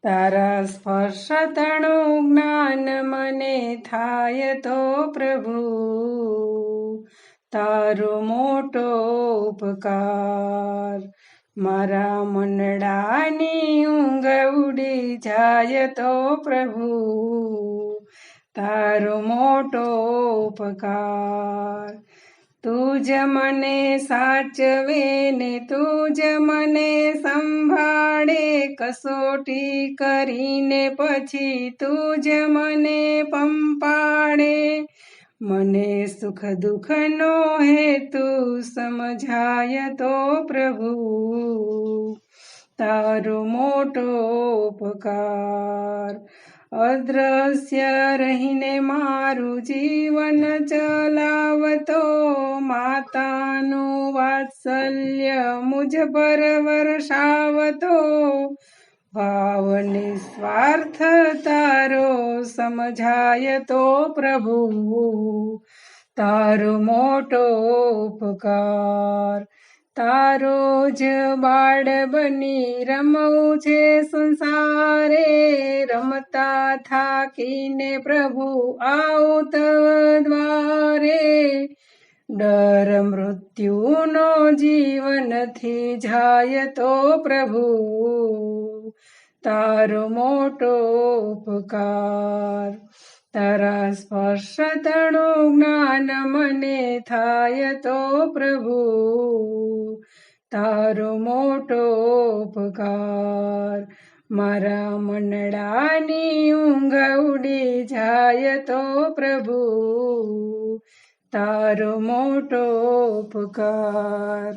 તારા સ્પર્શતણું જ્ઞાન મને થાય તો પ્રભુ, તારો મોટો ઉપકાર. મારા મનડાની ઊંઘ ઉડી જાય તો પ્રભુ, તારો મોટો ઉપકાર. તું જ મને સાચવે ને તું જ મને સંભાળે, કસોટી કરીને પછી તું જ મને પંપાળે. મને સુખ દુઃખનો હેતુ સમજાય તો પ્રભુ, તારો મોટો ઉપકાર. અદ્રશ્ય રહીને મારું જીવન ચલાવતો, માતાનું વાત્સલ્ય મુજ પર વરસાવતો. ભાવ નિસ્વાર્થ તારો સમજાય તો પ્રભુ, તારો મોટો ઉપકાર. તારો જ બાળ બની રમવું છે સંસારે, રમતા થાકીને પ્રભુ આવું દ્વારે. ડર મૃત્યુનો જીવનથી જાય તો પ્રભુ, તારો મોટો ઉપકાર. તારા સ્પર્શતણું જ્ઞાન મને થાય તો પ્રભુ, તારો મોટો ઉપકાર. મારા મનડાની ઊંઘ ઉડી જાય તો પ્રભુ, તારો મોટો ઉપકાર.